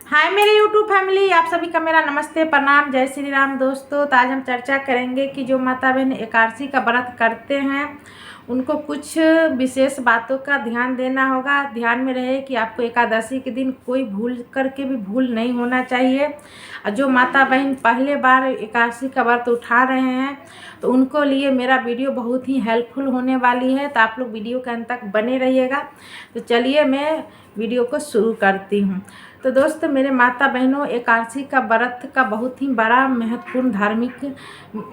हाय मेरे YouTube family, आप सभी का मेरा नमस्ते, प्रणाम, जय श्री राम। दोस्तों, तो आज हम चर्चा करेंगे कि जो माता बहन एकादशी का व्रत करते हैं उनको कुछ विशेष बातों का ध्यान देना होगा। ध्यान में रहे कि आपको एकादशी के दिन कोई भूल करके भी भूल नहीं होना चाहिए। और जो माता बहन पहले बार एकादशी का व्रत उठा रहे हैं तो उनको लिए मेरा वीडियो बहुत ही हेल्पफुल होने वाली है, तो आप लोग वीडियो के अंत तक बने रहिएगा। तो चलिए मैं वीडियो को शुरू करती हूँ। तो दोस्तों, मेरे माता बहनों, एकादशी का व्रत का बहुत ही बड़ा महत्वपूर्ण धार्मिक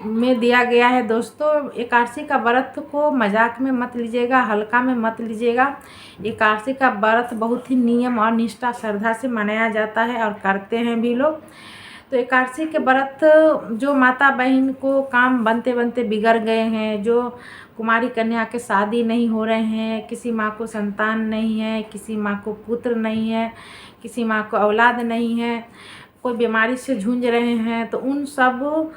में दिया गया है। दोस्तों, एकादशी का व्रत को मजाक में मत लीजिएगा, हल्का में मत लीजिएगा। एकादशी का व्रत बहुत ही नियम और निष्ठा श्रद्धा से मनाया जाता है और करते हैं भी लोग। तो एकादशी के व्रत जो माता बहन को काम बनते बनते बिगड़ गए हैं, जो कुमारी कन्या के शादी नहीं हो रहे हैं, किसी माँ को संतान नहीं है, किसी माँ को पुत्र नहीं है, किसी माँ को औलाद नहीं है, कोई बीमारी से जूझ रहे हैं, तो उन सब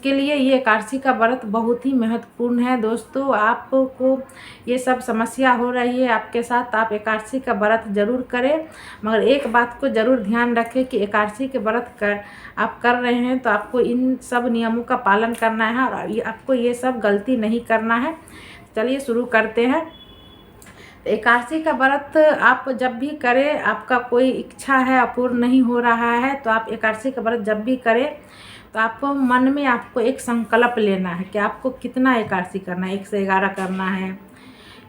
के लिए ये एकादशी का व्रत बहुत ही महत्वपूर्ण है। दोस्तों, आपको ये सब समस्या हो रही है आपके साथ, तो आप एकादशी का व्रत ज़रूर करें। मगर एक बात को ज़रूर ध्यान रखें कि एकादशी के व्रत आप कर रहे हैं तो आपको इन सब नियमों का पालन करना है और आपको ये सब गलती नहीं करना है। चलिए शुरू करते हैं। एकादशी का व्रत आप जब भी करें, आपका कोई इच्छा है अपूर्ण नहीं हो रहा है, तो आप एकादशी का व्रत जब भी करें तो आपको मन में आपको एक संकल्प लेना है कि आपको कितना एकादशी करना है। 1 से 11 करना है,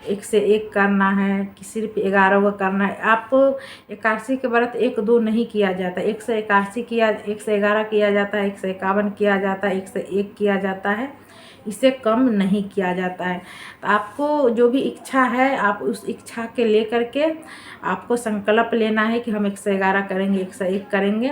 1 से 1 करना है कि सिर्फ 11वां करना है। आप एकादशी के व्रत 1-2 नहीं किया जाता, 1 से 11 किया जाता है, 1 से 51 किया जाता है, 1 से 1 किया जाता है, इससे कम नहीं किया जाता है। तो आपको जो भी इच्छा है आप उस इच्छा के लेकर के आपको संकल्प लेना है कि हम 1 से 11 करेंगे, 1 से 1 करेंगे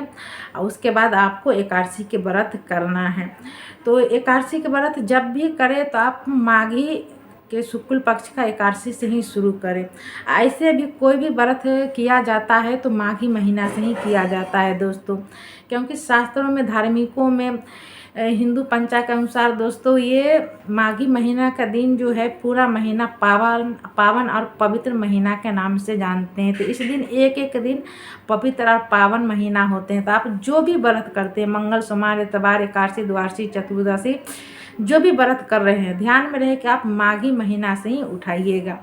और उसके बाद आपको एकादशी के व्रत करना है। तो एकादशी के व्रत जब भी करें तो आप माघी के शुक्ल पक्ष का एकादशी से ही शुरू करें। ऐसे भी कोई भी व्रत किया जाता है तो माघी महीना से ही किया जाता है दोस्तों, क्योंकि शास्त्रों में, धार्मिकों में, हिंदू पंचांग के अनुसार दोस्तों ये माघी महीना का दिन जो है पूरा महीना पावन और पवित्र महीना के नाम से जानते हैं। तो इस दिन एक एक दिन पवित्र और पावन महीना होते हैं। तो आप जो भी व्रत करते हैं, मंगल, सोमवार, इतवार, एकादशी, द्वादशी, चतुर्दशी, जो भी व्रत कर रहे हैं, ध्यान में रहे कि आप माघी महीना से ही उठाइएगा।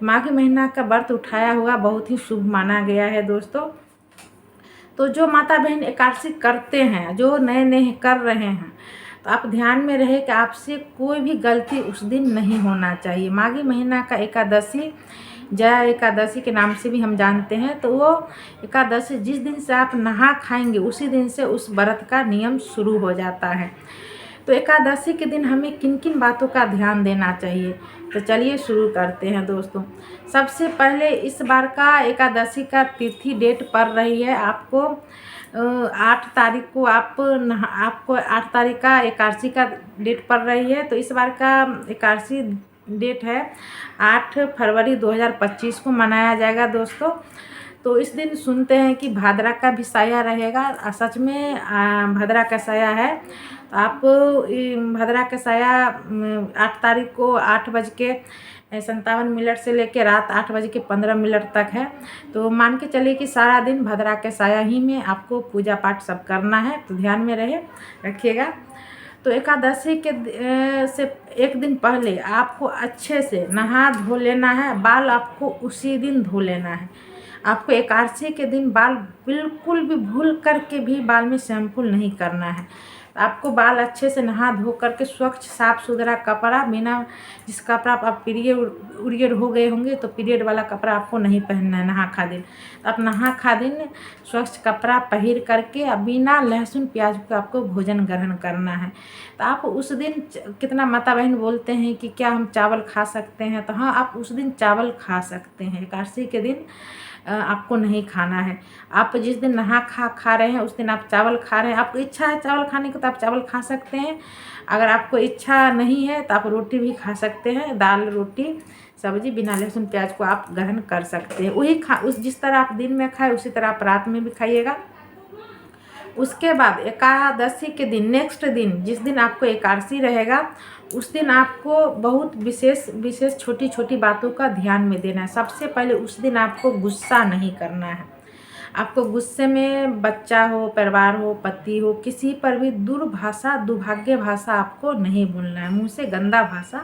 माघी महीना का व्रत उठाया हुआ बहुत ही शुभ माना गया है दोस्तों। तो जो माता बहन एकादशी करते हैं, जो नए नए कर रहे हैं, तो आप ध्यान में रहे कि आपसे कोई भी गलती उस दिन नहीं होना चाहिए। माघी महीना का एकादशी जया एकादशी के नाम से भी हम जानते हैं। तो वो एकादशी जिस दिन से आप नहा खाएंगे उसी दिन से उस व्रत का नियम शुरू हो जाता है। तो एकादशी के दिन हमें किन किन बातों का ध्यान देना चाहिए, तो चलिए शुरू करते हैं दोस्तों। सबसे पहले इस बार का एकादशी का तिथि डेट पड़ रही है आपको 8 तारीख को। आपको 8 तारीख का एकादशी का डेट पड़ रही है। तो इस बार का एकादशी डेट है 8 फरवरी 2025 को मनाया जाएगा दोस्तों। तो इस दिन सुनते हैं कि भाद्रा का भी साया रहेगा। सच में भाद्रा का साया है। तो आप भाद्रा का साया 8 तारीख को 8:57 से लेकर रात 8:15 तक है। तो मान के चलिए कि सारा दिन भाद्रा के साया ही में आपको पूजा पाठ सब करना है। तो ध्यान में रखिएगा। तो एकादशी के से एक दिन पहले आपको अच्छे से नहा धो लेना है। बाल आपको उसी दिन धो लेना है। आपको एकादशी के दिन बाल बिल्कुल भी भूल करके भी बाल में शैम्पू नहीं करना है। आपको बाल अच्छे से नहा धो करके स्वच्छ साफ सुथरा कपड़ा, बिना जिस कपड़ा आप पीरियड हो गए होंगे तो पीरियड वाला कपड़ा आपको नहीं पहनना है नहा खा दिन। तो आप नहा खा दिन स्वच्छ कपड़ा पहन करके बिना लहसुन प्याज को आपको भोजन ग्रहण करना है। तो आप उस दिन कितना माता बहन बोलते हैं कि क्या हम चावल खा सकते हैं, तो हाँ, आप उस दिन चावल खा सकते हैं। एकादशी के दिन आपको नहीं खाना है। आप जिस दिन नहा खा रहे हैं उस दिन आप चावल खा रहे हैं, आपको इच्छा है चावल खाने की तो आप चावल खा सकते हैं। अगर आपको इच्छा नहीं है तो आप रोटी भी खा सकते हैं, दाल, रोटी, सब्जी बिना लहसुन प्याज को आप ग्रहण कर सकते हैं। वही जिस तरह आप दिन में खाए उसी तरह आप रात में भी खाइएगा। उसके बाद एकादशी के दिन, नेक्स्ट दिन, जिस दिन आपको एकादशी रहेगा उस दिन आपको बहुत विशेष छोटी छोटी बातों का ध्यान में देना है। सबसे पहले उस दिन आपको गुस्सा नहीं करना है। आपको गुस्से में बच्चा हो, परिवार हो, पति हो, किसी पर भी दुर्भाषा, दुर्भाग्य भाषा आपको नहीं बोलना है। मुँह से गंदा भाषा,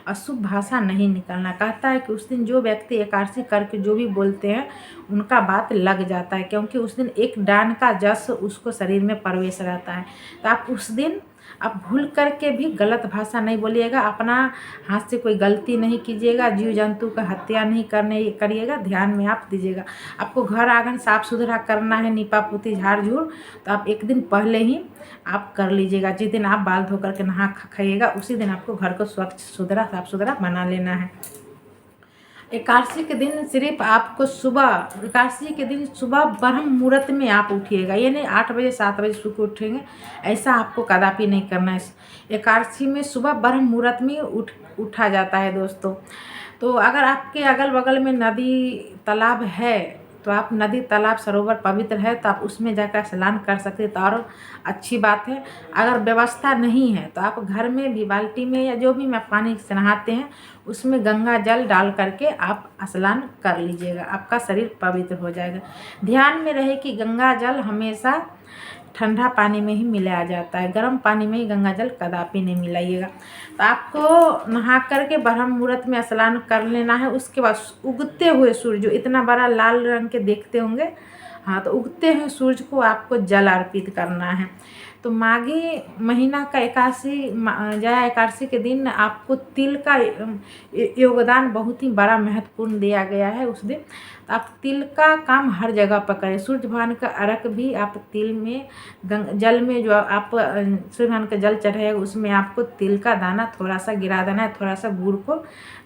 अशुभ भाषा नहीं निकलना। कहता है कि उस दिन जो व्यक्ति एकादशी करके जो भी बोलते हैं उनका बात लग जाता है, क्योंकि उस दिन एक डान का जस उसको शरीर में प्रवेश रहता है। तो आप उस दिन आप भूल करके भी गलत भाषा नहीं बोलिएगा, अपना हाथ से कोई गलती नहीं कीजिएगा, जीव जंतु का हत्या नहीं करिएगा, ध्यान में आप दीजिएगा। आपको घर आंगन साफ सुथरा करना है, नीपा पोती झाड़ झूड़, तो आप एक दिन पहले ही आप कर लीजिएगा। जिस दिन आप बाल धो करके नहा खाइएगा उसी दिन आपको घर को स्वच्छ सुथरा साफ सुथरा बना लेना है। एकादशी के दिन सिर्फ आपको एकादशी के दिन सुबह ब्रह्म मुहूर्त में आप उठिएगा। ये नहीं 8 बजे 7 बजे सो के उठेंगे, ऐसा आपको कदापि नहीं करना है। एकादशी में सुबह ब्रह्म मुहूर्त में उठा जाता है दोस्तों। तो अगर आपके अगल बगल में नदी तालाब है तो आप नदी तालाब सरोवर पवित्र है तो आप उसमें जाकर स्नान कर सकते हैं, तो और अच्छी बात है। अगर व्यवस्था नहीं है तो आप घर में भी बाल्टी में या जो भी में पानी से नहाते हैं उसमें गंगा जल डाल करके आप स्नान कर लीजिएगा, आपका शरीर पवित्र हो जाएगा। ध्यान में रहे कि गंगा जल हमेशा ठंडा पानी में ही मिलाया जाता है, गर्म पानी में ही गंगा जल कदापि नहीं मिलाइएगा। तो आपको नहा करके ब्रह्म मुहूर्त में स्नान कर लेना है। उसके बाद उगते हुए सूर्य, जो इतना बड़ा लाल रंग के देखते होंगे, हाँ, तो उगते हुए सूर्य को आपको जल अर्पित करना है। तो माघी महीना का एकादशी, जया एकादशी के दिन आपको तिल का योगदान बहुत ही बड़ा महत्वपूर्ण दिया गया है। उस दिन आप तिल का काम हर जगह पर करें। सूर्य भगवान का अर्घ भी आप तिल में जल में जो आप सूर्य भगवान का जल चढ़ाएगा उसमें आपको तिल का दाना थोड़ा सा गिरा देना है, थोड़ा सा गुड़ को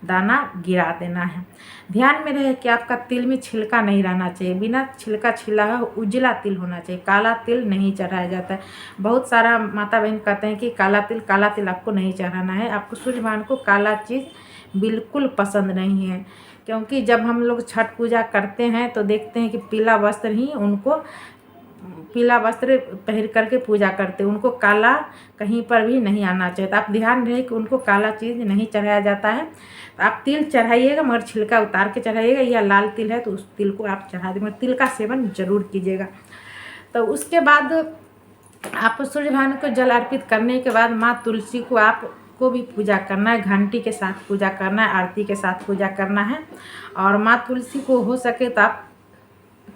दाना गिरा देना है। ध्यान में रहे कि आपका तिल में छिलका नहीं रहना चाहिए, बिना छिलका छिला है उजला तिल होना चाहिए, काला तिल नहीं चढ़ाया जाता है। बहुत सारा माता बहन कहते हैं कि काला तिल आपको नहीं चढ़ाना है। आपको सूर्य भगवान को काला चीज़ बिल्कुल पसंद नहीं है, क्योंकि जब हम लोग छठ पूजा करते हैं तो देखते हैं कि पीला वस्त्र पहन करके पूजा करते हैं, उनको काला कहीं पर भी नहीं आना चाहिए। तो आप ध्यान रहे कि उनको काला चीज़ नहीं चढ़ाया जाता है। तो आप तिल चढ़ाइएगा मगर छिलका उतार के चढ़ाइएगा, या लाल तिल है तो उस तिल को आप चढ़ा देंगे, तिल का सेवन जरूर कीजिएगा। तो उसके बाद आप सूर्य भगवान को जल अर्पित करने के बाद माँ तुलसी को आपको भी पूजा करना है, घंटी के साथ पूजा करना है, आरती के साथ पूजा करना है। और माँ तुलसी को हो सके तो आप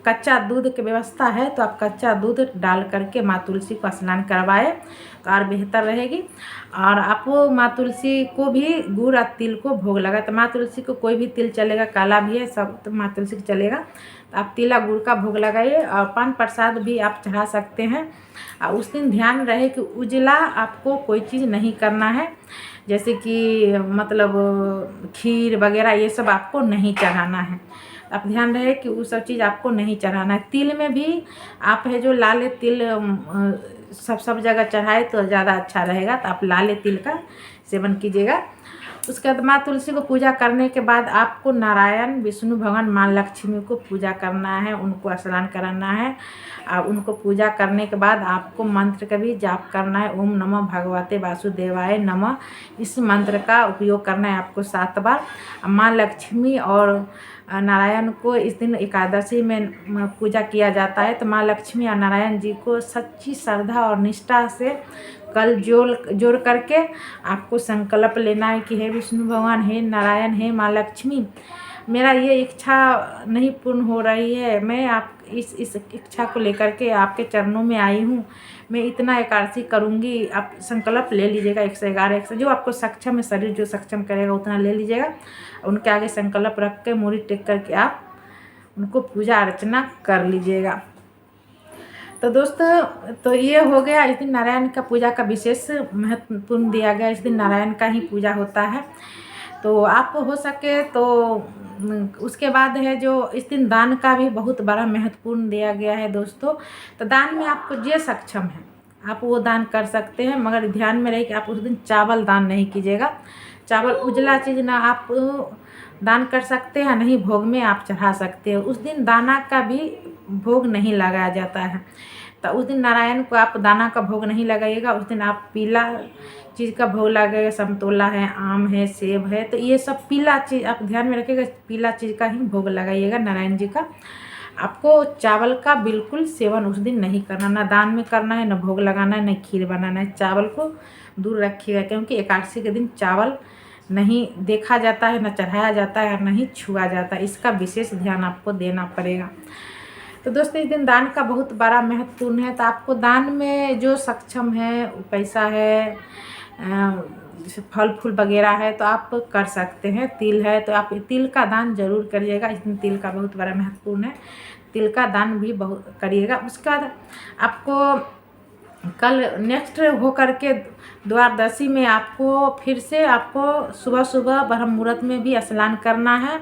कच्चा दूध की व्यवस्था है तो आप कच्चा दूध डाल करके माँ तुलसी को स्नान करवाए तो और बेहतर रहेगी। और आप माँ तुलसी को भी गुड़ और तिल को भोग लगा, तो माँ तुलसी को कोई भी तिल चलेगा, काला भी है सब, तो माँ तुलसी को चलेगा। तो आप तिला गुड़ का भोग लगाइए और पान प्रसाद भी आप चढ़ा सकते हैं। और उस दिन ध्यान रहे कि उजला आपको कोई चीज़ नहीं करना है, जैसे कि मतलब खीर वगैरह ये सब आपको नहीं चढ़ाना है। आप ध्यान रहे कि वो सब चीज़ आपको नहीं चढ़ाना है। तिल में भी आप है जो लाल तिल सब जगह चढ़ाए तो ज़्यादा अच्छा रहेगा, तो आप लाल तिल का सेवन कीजिएगा। उसके बाद माँ तुलसी को पूजा करने के बाद आपको नारायण, विष्णु भगवान, माँ लक्ष्मी को पूजा करना है, उनको स्नान कराना है। और उनको पूजा करने के बाद आपको मंत्र का भी जाप करना है, ओम नमः भगवते वासुदेवाय नमः। इस मंत्र का उपयोग करना है आपको 7 बार। माँ लक्ष्मी और नारायण को इस दिन एकादशी में पूजा किया जाता है, तो माँ लक्ष्मी और नारायण जी को सच्ची श्रद्धा और निष्ठा से कल जोड़ करके आपको संकल्प लेना है कि हे विष्णु भगवान, हे नारायण, हे माँ लक्ष्मी, मेरा ये इच्छा नहीं पूर्ण हो रही है, मैं आप इस इच्छा को लेकर के आपके चरणों में आई हूँ, मैं इतना एकादशी करूँगी। आप संकल्प ले लीजिएगा 111 जो आपको सक्षम है, शरीर जो सक्षम करेगा उतना ले लीजिएगा। उनके आगे संकल्प रख के मूरी टेक करके आप उनको पूजा अर्चना कर लीजिएगा। तो दोस्तों, तो ये हो गया इस दिन नारायण का पूजा का विशेष महत्वपूर्ण दिया गया, इस दिन नारायण का ही पूजा होता है। तो आप हो सके तो उसके बाद है जो इस दिन दान का भी बहुत बड़ा महत्वपूर्ण दिया गया है दोस्तों। तो दान में आपको जो सक्षम है आप वो दान कर सकते हैं, मगर ध्यान में रहे कि आप उस दिन चावल दान नहीं कीजिएगा। चावल उजला चीज़ ना आप दान कर सकते हैं, नहीं भोग में आप चढ़ा सकते हैं। उस दिन दाना का भी भोग नहीं लगाया जाता है, तो उस दिन नारायण को आप दाना का भोग नहीं लगाइएगा। उस दिन आप पीला चीज़ का भोग लगाइएगा, संतोला है, आम है, सेब है, तो ये सब पीला चीज़ आप ध्यान में रखिएगा, पीला चीज़ का ही भोग लगाइएगा नारायण जी का। आपको चावल का बिल्कुल सेवन उस दिन नहीं करना, ना दान में करना है, ना भोग लगाना है, ना खीर बनाना है। चावल को दूर रखिएगा, क्योंकि एकादशी के दिन चावल नहीं देखा जाता है, ना चढ़ाया जाता है, ना ही छुआ जाता है। इसका विशेष ध्यान आपको देना पड़ेगा। तो दोस्तों इस दिन दान का बहुत बड़ा महत्वपूर्ण है। तो आपको दान में जो सक्षम है, पैसा है, जैसे फल फूल वगैरह है, तो आप कर सकते हैं। तिल है तो आप तिल का दान जरूर करिएगा। इस दिन तिल का बहुत बड़ा महत्वपूर्ण है, तिल का दान भी बहुत करिएगा। उसका आपको कल नेक्स्ट हो करके द्वादशी में आपको फिर से आपको सुबह सुबह ब्रह्म मुहूर्त में भी स्नान करना है।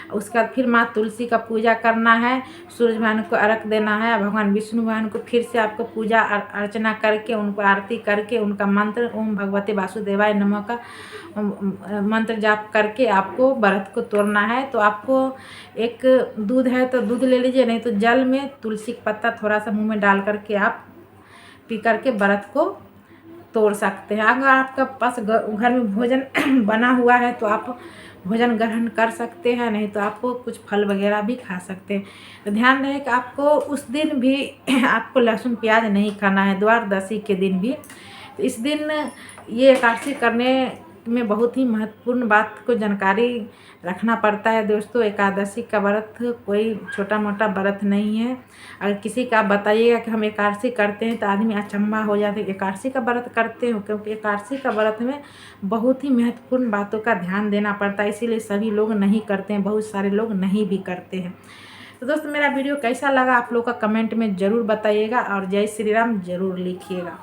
उसके बाद फिर माँ तुलसी का पूजा करना है, सूरज भगवान को अर्घ देना है, भगवान विष्णु भगवान को फिर से आपको पूजा अर्चना करके उनको आरती करके उनका मंत्र ओम भगवते वासुदेवाय नमः का मंत्र जाप करके आपको व्रत को तोड़ना है। तो आपको एक दूध है तो दूध ले लीजिए, नहीं तो जल में तुलसी का पत्ता थोड़ा सा मुँह में डाल करके आप पी करके व्रत को तोड़ सकते हैं। अगर आपका पास घर में भोजन बना हुआ है तो आप भोजन ग्रहण कर सकते हैं, नहीं तो आपको कुछ फल वगैरह भी खा सकते हैं। तो ध्यान रहे कि आपको उस दिन भी आपको लहसुन प्याज नहीं खाना है, द्वादशी के दिन भी। तो इस दिन ये एकादशी करने में बहुत ही महत्वपूर्ण बात को जानकारी रखना पड़ता है। दोस्तों एकादशी का व्रत कोई छोटा मोटा व्रत नहीं है। अगर किसी का आप बताइएगा कि हम एकादशी करते हैं तो आदमी अचंभा हो जाते हैं, एकादशी का व्रत करते हो, क्योंकि एकादशी का व्रत में बहुत ही महत्वपूर्ण बातों का ध्यान देना पड़ता है। इसीलिए सभी लोग नहीं करते हैं, बहुत सारे लोग नहीं भी करते हैं। तो दोस्तों मेरा वीडियो कैसा लगा आप लोग का कमेंट में ज़रूर बताइएगा और जय श्री राम ज़रूर लिखिएगा।